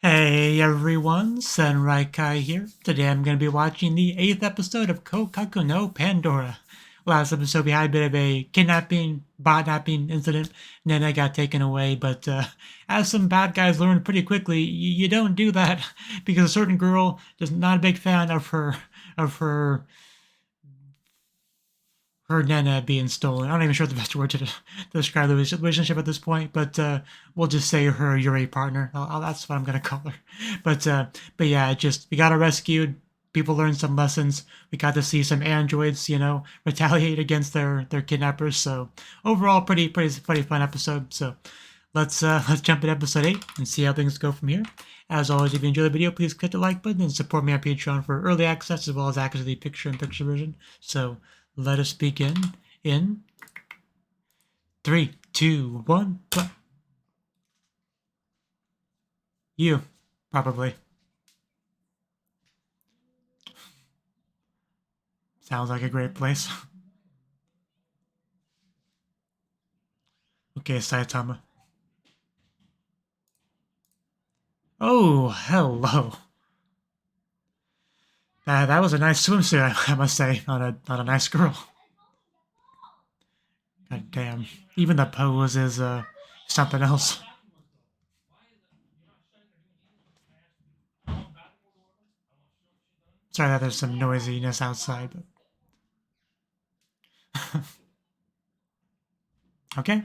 Hey everyone, Senraikai here. Today I'm going to be watching the 8th episode of Koukaku no Pandora. Last episode we had a bit of a kidnapping, botnapping incident. Nana got taken away, but as some bad guys learned pretty quickly, you don't do that because a certain girl is not a big fan of her Nana being stolen. I'm not even sure the best word to describe the relationship at this point, but we'll just say her Yuri partner. That's what I'm gonna call her. But yeah, just we got her rescued. People learned some lessons. We got to see some androids, retaliate against their kidnappers. So overall, pretty fun episode. So let's jump into episode 8 and see how things go from here. As always, if you enjoy the video, please click the like button and support me on Patreon for early access as well as access to the picture-in-picture version. So let us begin in 3, 2, 1, play. You, probably. Sounds like a great place. Okay, Saitama. Oh, hello. That was a nice swimsuit, I must say, on a nice girl. God damn. Even the pose is something else. Sorry that there's some noisiness outside, but okay.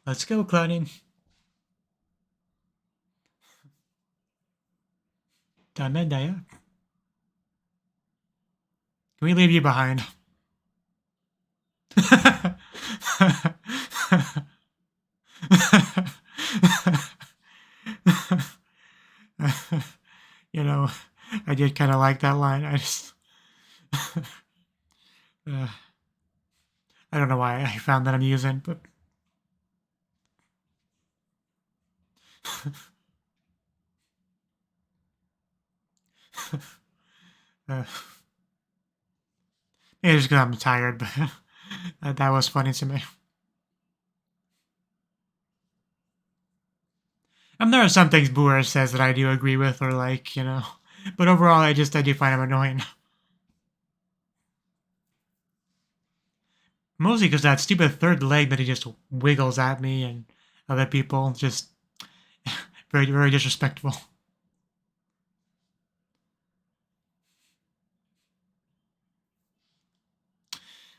Let's go, Claudine. Can we leave you behind? You know, I did kind of like that line. I just, I don't know why I found that amusing, but maybe just because I'm tired, but that was funny to me. There are some things Boer says that I do agree with or like, but overall I do find him annoying. Mostly because that stupid third leg that he just wiggles at me and other people, just very disrespectful.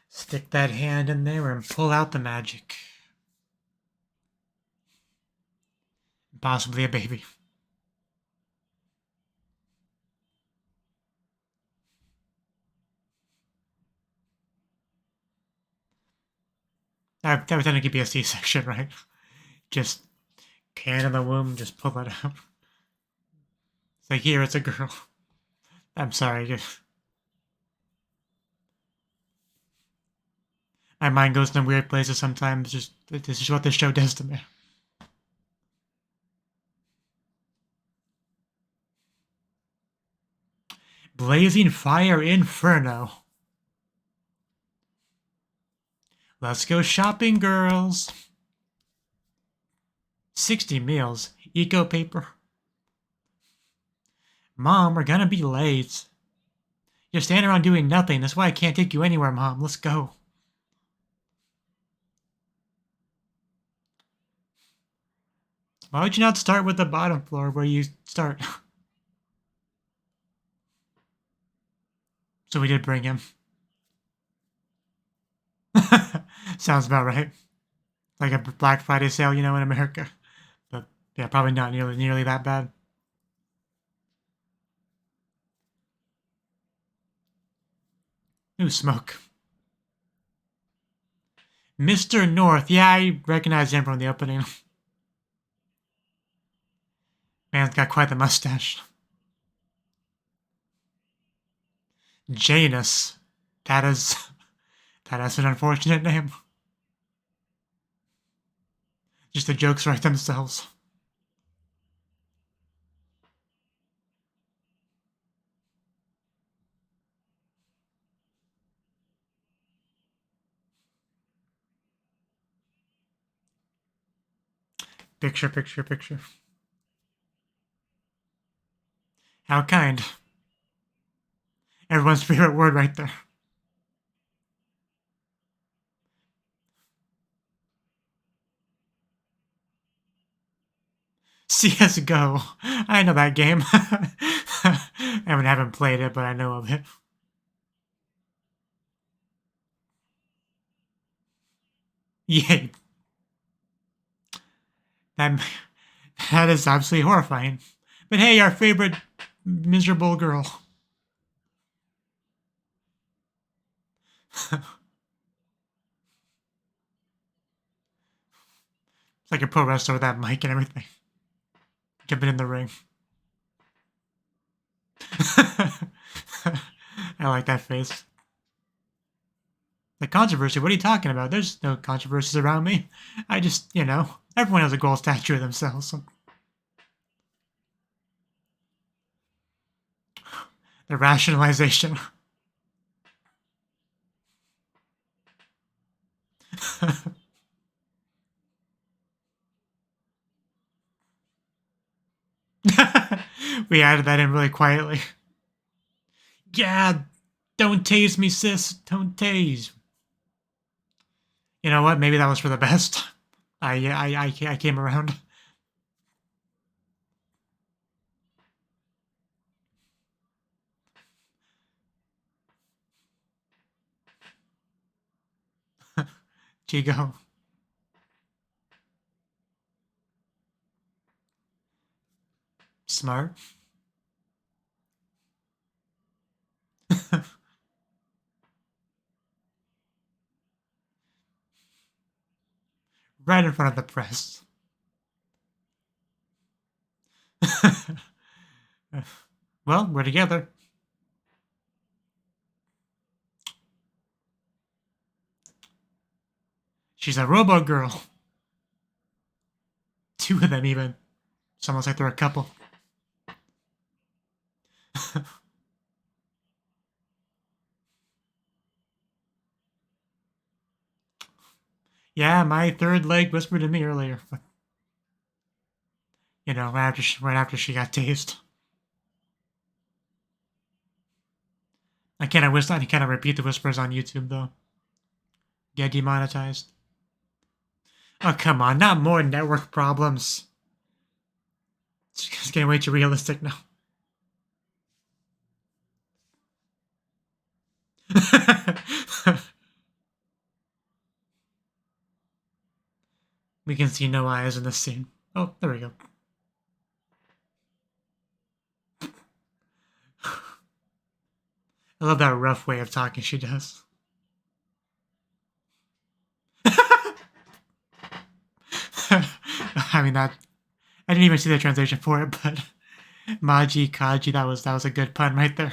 Stick that hand in there and pull out the magic. Possibly a baby. That would technically be a C-section, right? Just hand in the womb, just pull it out. It's like, here, it's a girl. I'm sorry. My mind goes in weird places sometimes. This is what this show does to me. Blazing Fire Inferno. Let's go shopping, girls. 60 meals. Eco paper. Mom, we're gonna be late. You're standing around doing nothing. That's why I can't take you anywhere, Mom. Let's go. Why would you not start with the bottom floor where you start? So we did bring him. Sounds about right. Like a Black Friday sale, in America. But yeah, probably not nearly that bad. Ooh, smoke. Mr. North. Yeah, I recognize him from the opening. Man's got quite the mustache. Janus. That's an unfortunate name. Just the jokes write themselves. Picture. How kind. Everyone's favorite word right there. CSGO. I know that game. I haven't played it, but I know of it. Yay. That is absolutely horrifying. But hey, our favorite miserable girl. It's like a pro wrestler with that mic and everything. Jumping in the ring. I like that face. The controversy? What are you talking about? There's no controversies around me. I just, everyone has a gold statue of themselves. So. The rationalization. We added that in really quietly. Yeah, don't tase me, sis. Don't tase. You know what? Maybe that was for the best. I came around. Chigo. Smart. Right in front of the press. Well, we're together. She's a robo girl. Two of them, even. It's almost like they're a couple. Yeah, my third leg whispered to me earlier. But, right after she got tased. I cannot repeat the whispers on YouTube, though. Get demonetized. Oh, come on. Not more network problems. It's getting way too realistic now. We can see no eyes in this scene. Oh, there we go. I love that rough way of talking she does. I mean, I didn't even see the translation for it, but Maji, Kaji, that was a good pun right there.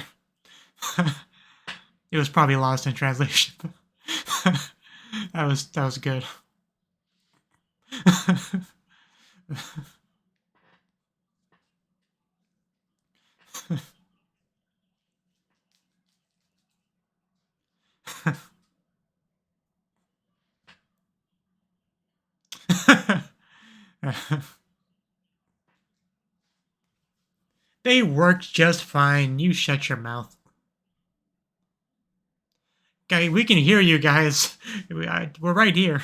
It was probably lost in translation. that was good. They worked just fine. You shut your mouth. Okay, we can hear you guys. We're right here.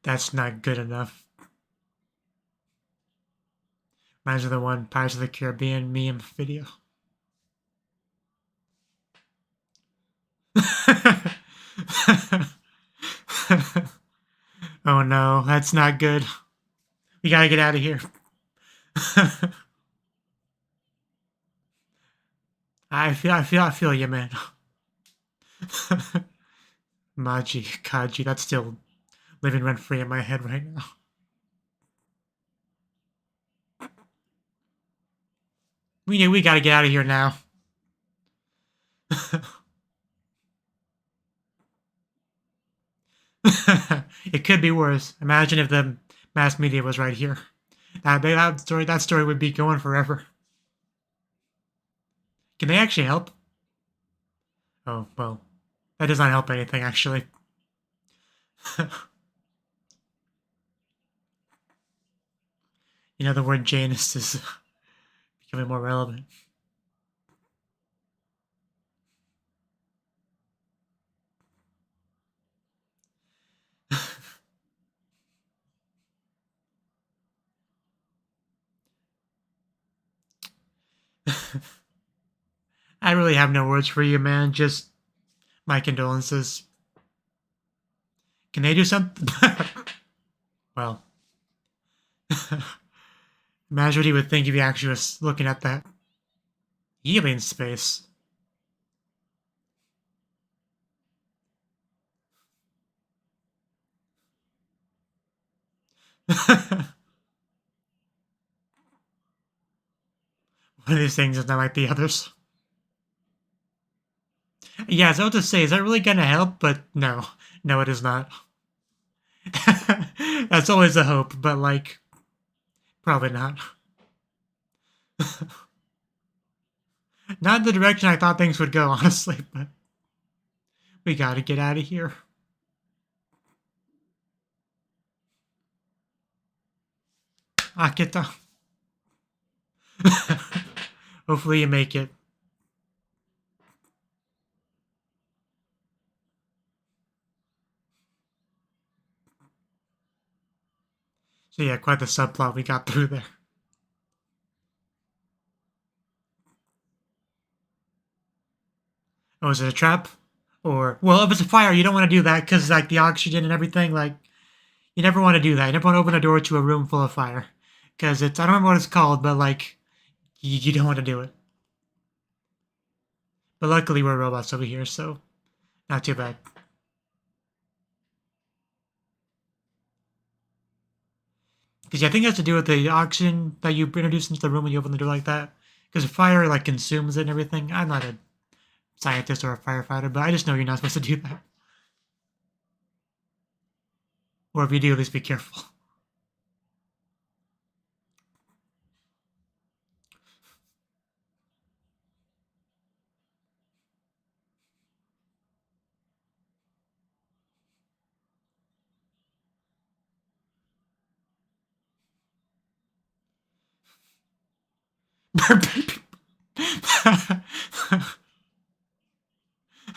That's not good enough. Reminds me of the one Pirates of the Caribbean meme video. Oh no, that's not good. We gotta get out of here. I feel you, man. Maji, Kaji, that's still living rent free in my head right now. We gotta get out of here now. It could be worse. Imagine if the mass media was right here. That story would be going forever. Can they actually help? Oh, well. That does not help anything, actually. You know, the word Janus is becoming more relevant. I really have no words for you, man. Just my condolences. Can they do something? Well, imagine what he would think if he actually was looking at that healing space. One of these things is not like the others. Yeah, so what to say, is that really gonna help? But no. No, it is not. That's always a hope, but like, probably not. Not the direction I thought things would go, honestly, but we gotta get out of here. Akita. Hopefully you make it. So yeah, quite the subplot we got through there. Oh, is it a trap? Or, well, if it's a fire, you don't want to do that because, like, the oxygen and everything, like, you never want to do that. You never want to open a door to a room full of fire. Because it's, I don't remember what it's called, but, like, you don't want to do it. But luckily, we're robots over here, so not too bad. Because yeah, I think it has to do with the oxygen that you introduce into the room when you open the door like that. Because fire, like, consumes it and everything. I'm not a scientist or a firefighter, but I just know you're not supposed to do that. Or if you do, at least be careful.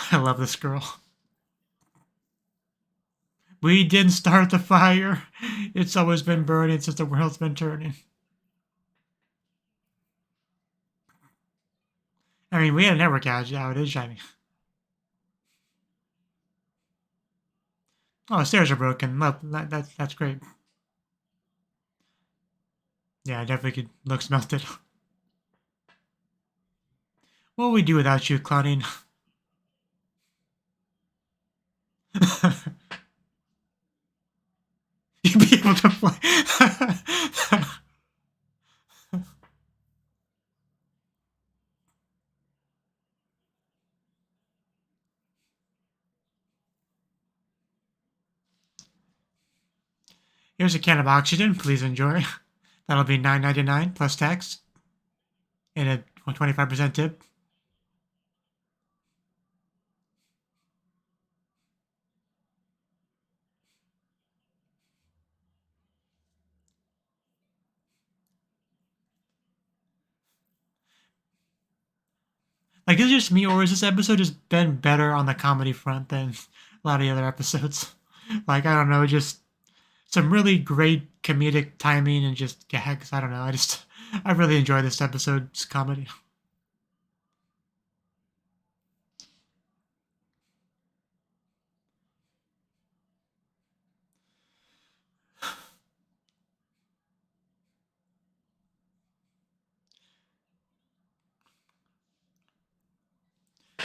I love this girl. We didn't start the fire. It's always been burning since the world's been turning. I mean, we had a network outage. I mean, oh, the stairs are broken. Look, that's great. Yeah, I definitely could. Looks melted. What would we do without you, Claudine? You'd be able to play. Here's a can of oxygen. Please enjoy. That'll be $9.99 plus tax and a 25% tip. Like, is it just me, or is this episode just been better on the comedy front than a lot of the other episodes? Like, I don't know, just some really great comedic timing and just gags. I don't know. I really enjoy this episode's comedy.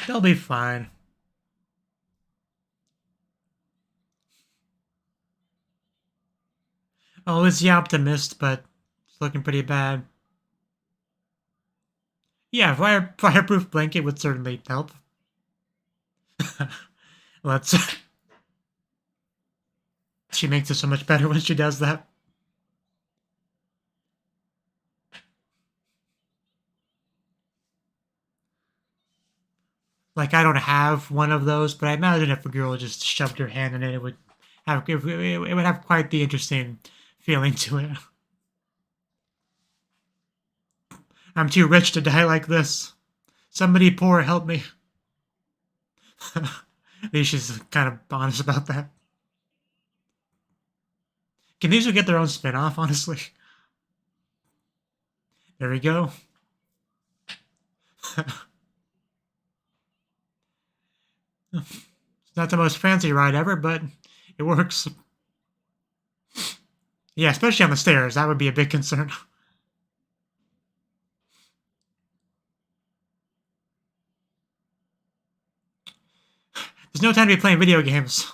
They'll be fine. Always the optimist, but it's looking pretty bad. Yeah, fireproof blanket would certainly help. Let's. She makes it so much better when she does that. Like, I don't have one of those, but I imagine if a girl just shoved her hand in it, it would have quite the interesting feeling to it. I'm too rich to die like this. Somebody poor help me. At least she's kind of honest about that. Can these get their own spin-off, honestly? There we go. It's not the most fancy ride ever, but it works. Yeah, especially on the stairs. That would be a big concern. There's no time to be playing video games.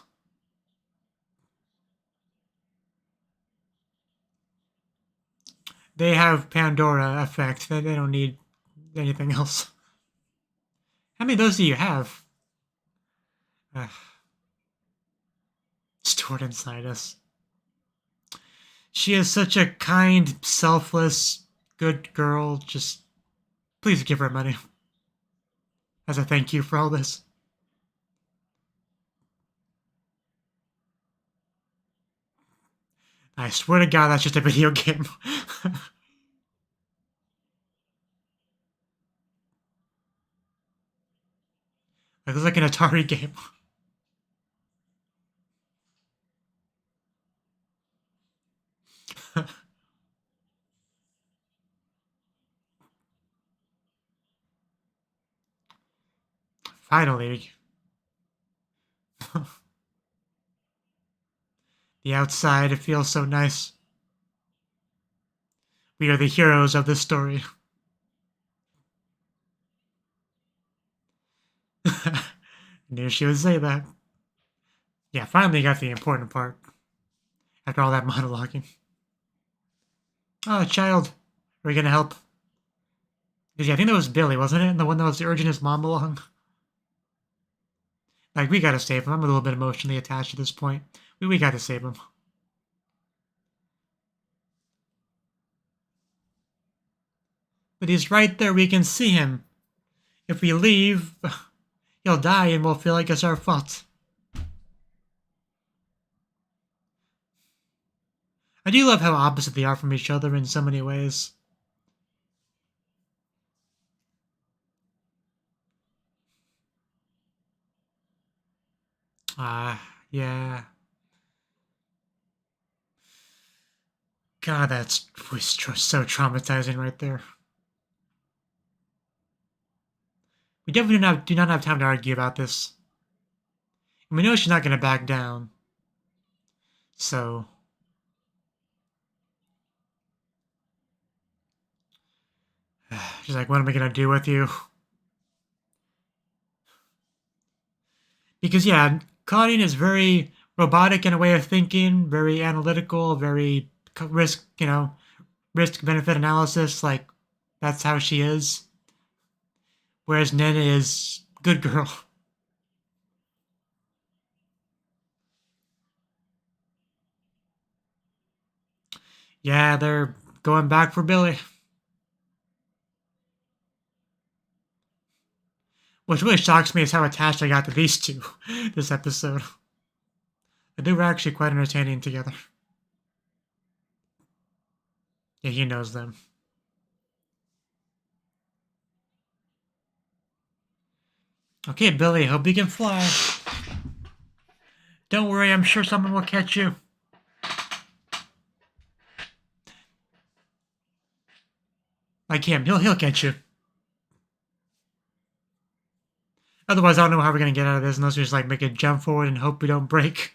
They have Pandora effect. They don't need anything else. How many of those do you have? Stored inside us. She is such a kind, selfless, good girl. Just please give her money. As a thank you for all this. I swear to God, that's just a video game. It looks like an Atari game. Finally. The outside, it feels so nice. We are the heroes of this story. Knew she would say that. Yeah, finally got the important part. After all that monologuing. Oh, child. Are we gonna help? Because yeah, I think that was Billy, wasn't it? The one that was urging his mom along. Like, we gotta save him. I'm a little bit emotionally attached at this point. We gotta save him. But he's right there. We can see him. If we leave, he'll die and we'll feel like it's our fault. I do love how opposite they are from each other in so many ways. Yeah. God, that was so traumatizing right there. We definitely do not have time to argue about this. And we know she's not going to back down. So... she's like, what am I going to do with you? Because, yeah, Claudine is very robotic in a way of thinking, very analytical, very risk-benefit analysis. Like, that's how she is. Whereas Nana is good girl. Yeah, they're going back for Billy. What really shocks me is how attached I got to these two this episode. They were actually quite entertaining together. Yeah, he knows them. Okay, Billy, hope you can fly. Don't worry, I'm sure someone will catch you. Like him, he'll catch you. Otherwise, I don't know how we're gonna get out of this unless we just like make a jump forward and hope we don't break.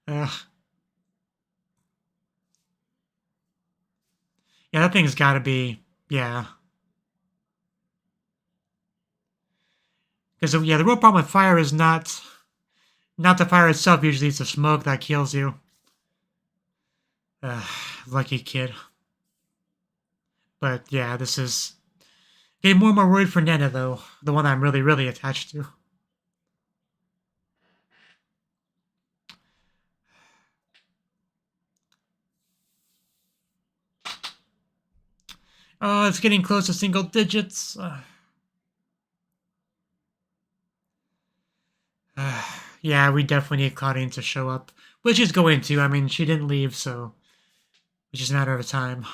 Yeah, that thing's gotta be, yeah. Because, yeah, the real problem with fire is not the fire itself. Usually it's the smoke that kills you. Lucky kid. But, yeah, this is getting more and more worried for Nana, though. The one I'm really, really attached to. Oh, it's getting close to single digits. Yeah, we definitely need Claudine to show up. Which is going to. I mean, she didn't leave, so it's just a matter of time.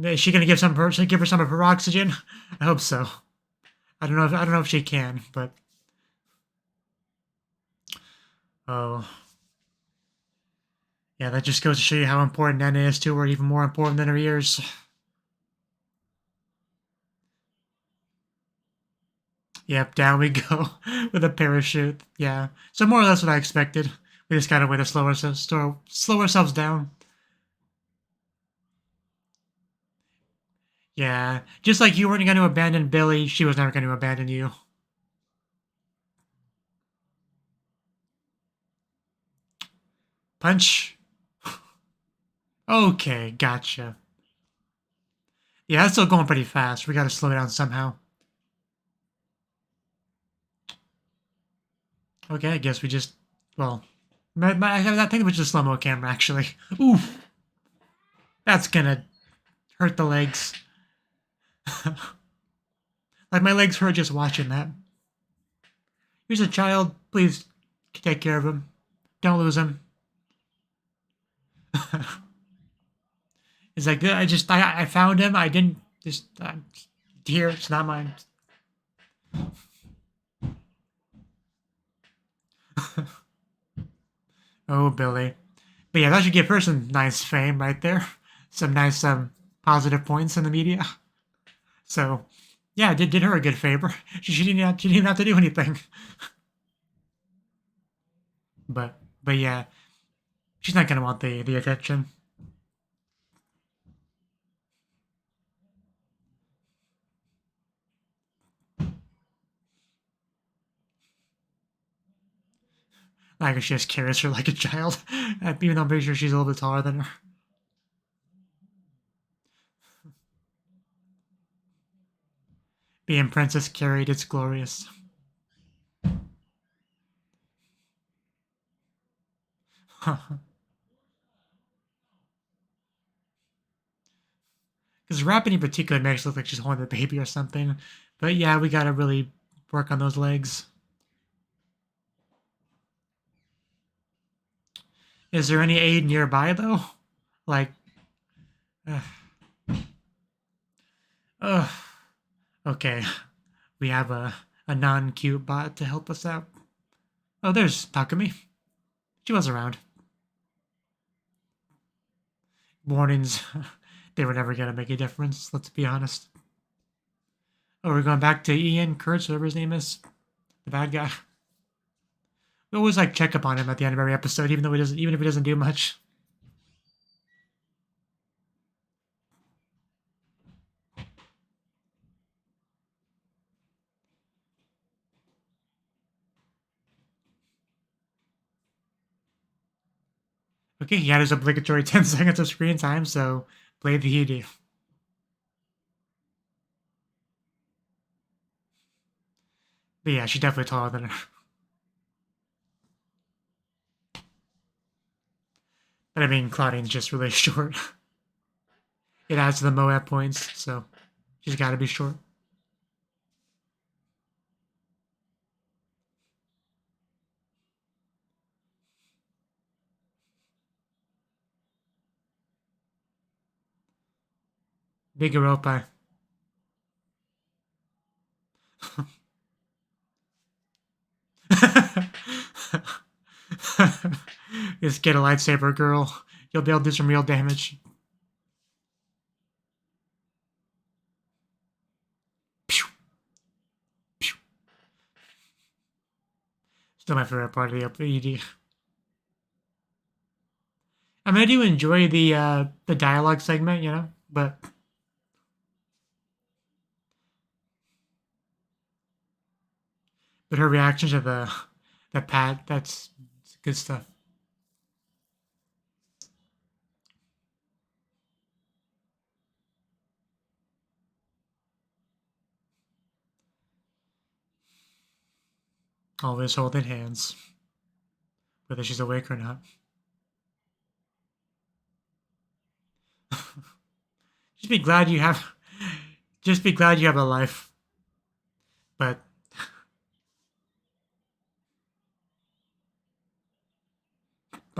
Is she gonna give some her? Should I give her some of her oxygen? I hope so. I don't know if she can, but oh yeah, that just goes to show you how important Nana is to her, even more important than her ears. Yep, down we go with a parachute. Yeah, so more or less what I expected. We just gotta wait to slow ourselves down. Yeah, just like you weren't going to abandon Billy, she was never going to abandon you. Punch. Okay, gotcha. Yeah, that's still going pretty fast. We gotta slow down somehow. Okay, I guess we just... Well, I think it was just a slow-mo camera, actually. Oof. That's gonna hurt the legs. Like, my legs hurt just watching that. Here's a child. Please take care of him. Don't lose him. It's like, I found him. I didn't just... here, it's not mine. Oh, Billy. But yeah, that should give her some nice fame right there. Some nice positive points in the media. So yeah, it did her a good favor. She didn't even have to do anything. But yeah, she's not gonna want the attention. I guess she just carries her like a child, even though I'm pretty sure she's a little bit taller than her. Being princess carried, it's glorious. Because rapping in particular makes it look like she's holding the baby or something. But yeah, we gotta really work on those legs. Is there any aid nearby though? Like, ugh. Okay, we have a non-cute bot to help us out. Oh, there's Takumi. She was around. Warnings, they were never gonna make a difference, let's be honest. Oh, we're going back to Ian Kurtz, whatever his name is. The bad guy. We always like check up on him at the end of every episode, even if he doesn't do much. Okay, he had his obligatory 10 seconds of screen time, so play the ED. But yeah, she's definitely taller than her. But I mean, Claudine's just really short. It adds to the Moab points, so she's gotta be short. Big Europa. Just get a lightsaber, girl. You'll be able to do some real damage. Pew. Pew. Still my favorite part of the ED. I mean, I do enjoy the dialogue segment, you know, but her reaction to the pad, that's good stuff. Always holding hands, whether she's awake or not. Just be glad you have. Just be glad you have a life. But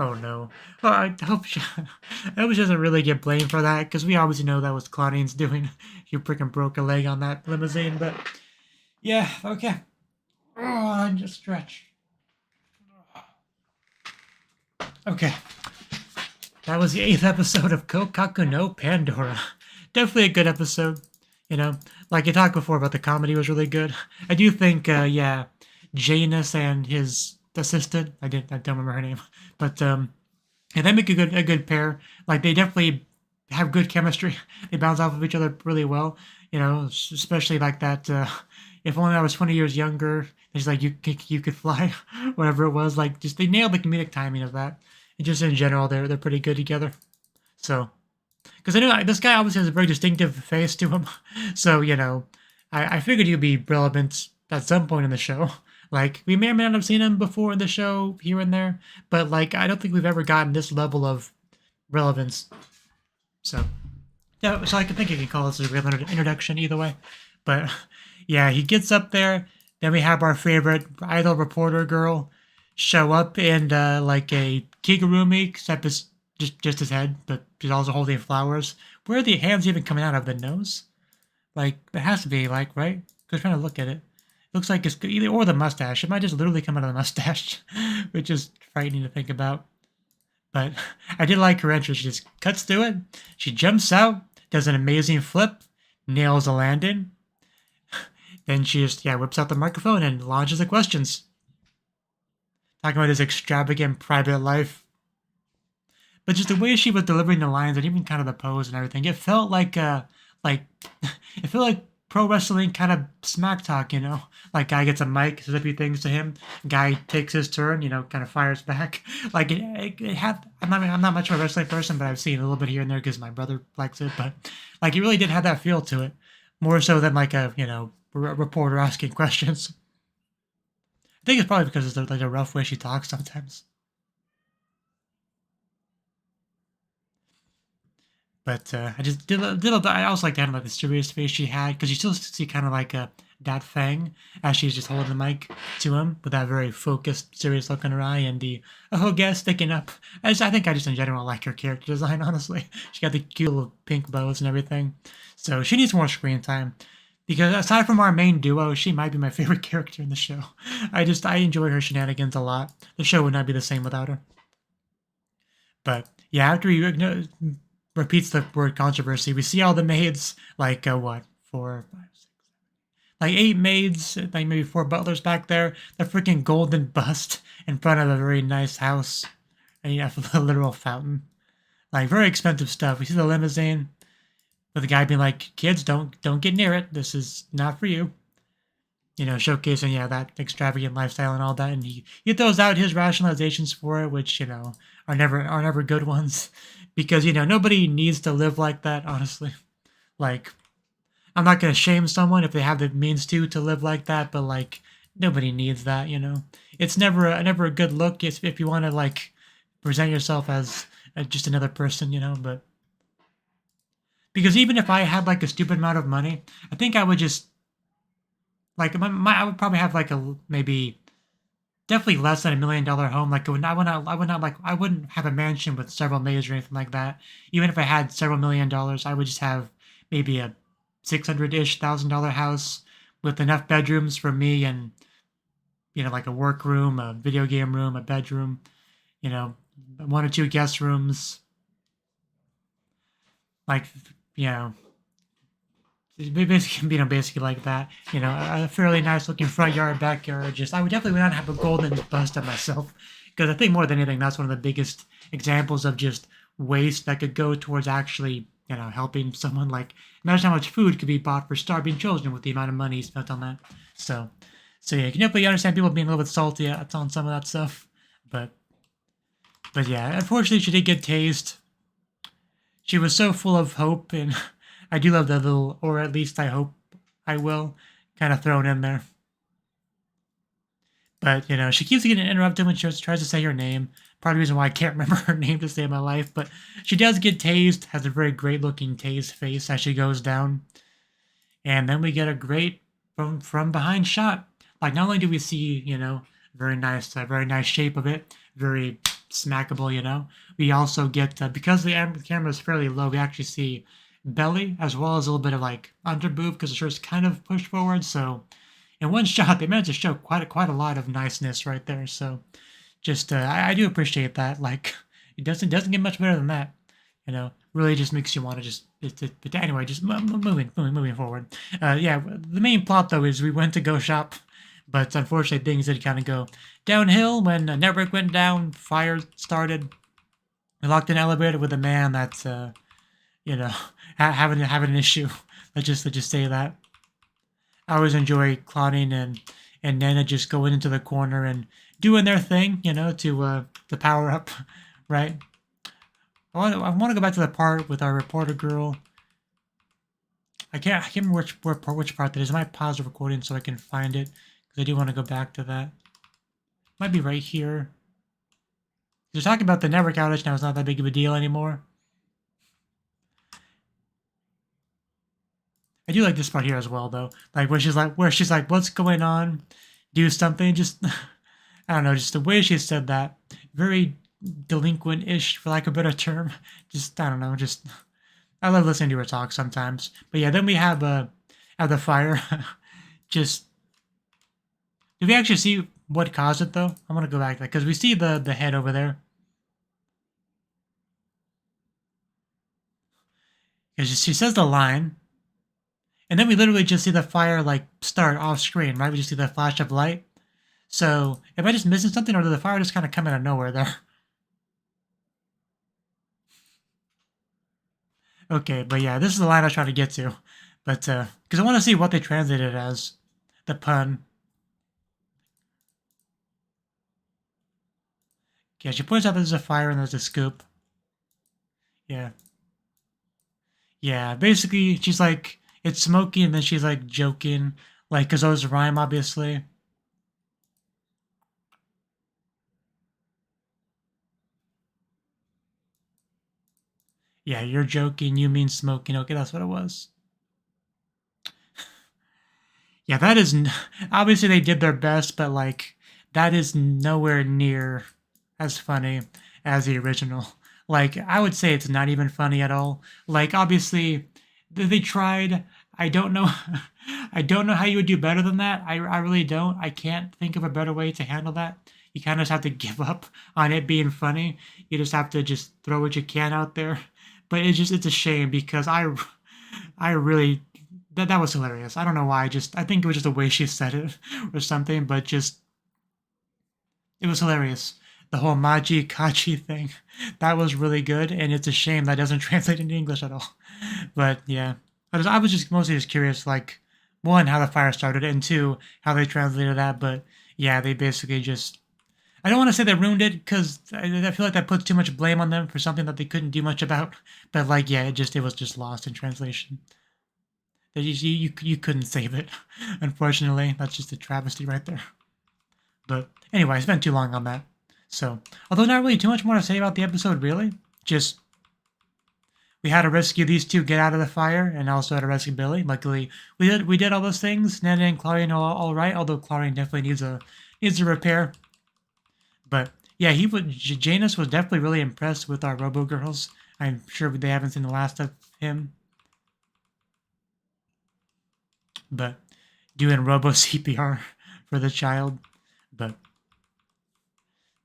Oh no. Well, I hope I hope she doesn't really get blamed for that, because we obviously know that was Claudine's doing. You freaking broke a leg on that limousine, but yeah, okay. Oh, and just stretch. Okay. That was the 8th episode of Koukaku no Pandora. Definitely a good episode. You know, like you talked before about the comedy was really good. I do think, yeah, Janus and his assistant, I don't remember her name, but yeah, they make a good pair. Like they definitely have good chemistry. They bounce off of each other really well. You know, especially like that. If only I was 20 years younger. It's like you could fly, whatever it was. Like just they nailed the comedic timing of that. And just in general, they're pretty good together. So because I know like, this guy obviously has a very distinctive face to him. So you know, I figured he'd be relevant at some point in the show. Like we may or may not have seen him before in the show here and there, but like I don't think we've ever gotten this level of relevance. So yeah, so I can think you can call this a real introduction either way. But yeah, he gets up there. Then we have our favorite idol reporter girl show up in like a kigurumi, except it's just his head, but she's also holding flowers. Where are the hands even coming out of? The nose? Like it has to be like right. Because trying to look at it. Looks like it's either or the mustache. It might just literally come out of the mustache, which is frightening to think about. But I did like her entrance. She just cuts through it. She jumps out, does an amazing flip, nails a landing. Then she just whips out the microphone and launches the questions, talking about his extravagant private life. But just the way she was delivering the lines and even kind of the pose and everything, it felt like it felt like pro wrestling kind of smack talk, you know? Like guy gets a mic, says a few things to him, guy takes his turn, you know, kind of fires back. Like it had. I'm not much of a wrestling person, but I've seen a little bit here and there because my brother likes it. But like it really did have that feel to it, more so than like a reporter asking questions. I think it's probably because it's like the rough way she talks sometimes. But I just I also like that like the serious face she had because you still see kind of like that Fang as she's just holding the mic to him with that very focused, serious look in her eye and the guess sticking up. I think I just in general like her character design. Honestly, she got the cute little pink bows and everything, so she needs more screen time. Because aside from our main duo, she might be my favorite character in the show. I enjoy her shenanigans a lot. The show would not be the same without her. But yeah, after he repeats the word controversy, we see all the maids, like what, 4, 5, 6, like 8 maids, like maybe 4 butlers back there. The freaking golden bust in front of a very nice house, and you have a literal fountain. Like very expensive stuff. We see the limousine with the guy being like, "Kids, don't get near it. This is not for you." You know, showcasing that extravagant lifestyle and all that, and he throws out his rationalizations for it, which are never good ones, because nobody needs to live like that. Honestly, like I'm not gonna shame someone if they have the means to live like that, but like nobody needs that. It's never a good look if you want to like present yourself as just another person. But because even if I had like a stupid amount of money, I think I would just like I would probably have like a maybe definitely less than $1 million home. Like I wouldn't have a mansion with several maids or anything like that. Even if I had several $1 million, I would just have maybe a $600,000 house with enough bedrooms for me and like a work room, a video game room, a bedroom, 1 or 2 guest rooms, like basically like that. A fairly nice looking front yard, backyard. I would definitely not have a golden bust of myself, because I think more than anything, that's one of the biggest examples of just waste that could go towards actually, helping someone. Like, imagine how much food could be bought for starving children with the amount of money spent on that. So yeah, you can definitely understand people being a little bit salty on some of that stuff, but yeah, unfortunately, she did get tased. She was so full of hope, and I do love that little, or at least I hope I will, kind of thrown in there. But, she keeps getting interrupted when she tries to say her name. Part of the reason why I can't remember her name to save my life. But she does get tased, has a very great looking tased face as she goes down. And then we get a great from behind shot. Like, not only do we see, very nice shape of it, very smackable, you know. We also get, because the camera is fairly low, we actually see belly as well as a little bit of like underboob because the shirt's kind of pushed forward. So in one shot, they managed to show quite a lot of niceness right there. So just I do appreciate that. Like it doesn't get much better than that, you know. Really just makes you want to just. But anyway, just moving forward. Yeah, the main plot though is we went to go shop, but unfortunately things did kind of go downhill when the network went down, fire started. We locked an elevator with a man that's you know, having an issue. Let's just say that. I always enjoy Claudine and Nana just going into the corner and doing their thing, you know, to power up, right? I want to go back to the part with our reporter girl. I can't remember which part that is. I might pause the recording so I can find it because I do want to go back to that. Might be right here. They're talking about the network outage now. It's not that big of a deal anymore. I do like this part here as well, though. Like where she's like, "What's going on? Do something." Just I don't know. Just the way she said that, very delinquent-ish, for lack of a better term. Just I don't know. Just I love listening to her talk sometimes. But yeah, then we have the fire. Just did we actually see what caused it though? I want to go back to that because we see the head over there. Because she says the line. And then we literally just see the fire like start off screen, right? We just see the flash of light. So am I just missing something, or did the fire just kind of come out of nowhere there? Okay, but yeah, this is the line I was trying to get to. But because I want to see what they translated as, the pun. Yeah, she points out there's a fire and there's a scoop. Yeah. Yeah, basically she's like, it's smoky, and then she's like joking, like, because those rhyme, obviously. Yeah, you're joking, you mean smoking. Okay, that's what it was. Yeah, that is obviously they did their best, but like that is nowhere near as funny as the original. Like I would say it's not even funny at all. Like obviously they tried. I don't know. I don't know how you would do better than that. I really don't. I can't think of a better way to handle that. You kind of just have to give up on it being funny. You just have to just throw what you can out there. But it's a shame because I really that was hilarious. I don't know why. I think it was just the way she said it or something, but just it was hilarious. The whole Maji Kachi thing, that was really good, and it's a shame that doesn't translate into English at all. But yeah, I was just mostly just curious, like one, how the fire started, and two, how they translated that. But yeah, they basically just. I don't want to say they ruined it because I feel like that puts too much blame on them for something that they couldn't do much about. But like, yeah, it was just lost in translation. That you couldn't save it, unfortunately. That's just a travesty right there. But anyway, I spent too long on that. So, although not really too much more to say about the episode, really. Just we had to rescue these two, get out of the fire, and also had to rescue Billy. Luckily, we did all those things. Nana and Claudine are all right, although Claudine definitely needs a repair. But yeah, Janus was definitely really impressed with our Robo Girls. I'm sure they haven't seen the last of him. But doing Robo CPR for the child. But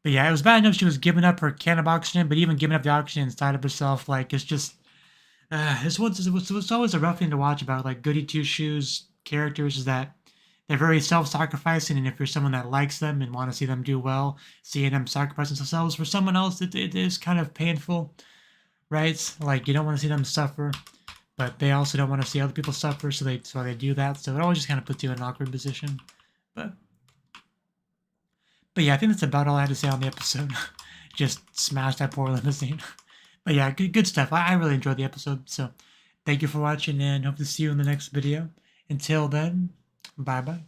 yeah, it was bad enough she was giving up her can of oxygen, but even giving up the oxygen inside of herself, like, it's just, it's always a rough thing to watch about, like, Goody Two-Shoes characters, is that they're very self-sacrificing, and if you're someone that likes them and want to see them do well, seeing them sacrificing themselves for someone else, it is kind of painful, right? Like, you don't want to see them suffer, but they also don't want to see other people suffer, so they do that. So it always just kind of puts you in an awkward position. But yeah, I think that's about all I had to say on the episode. Just smash that poor limousine. But yeah, good stuff. I really enjoyed the episode. So thank you for watching, and hope to see you in the next video. Until then, bye bye.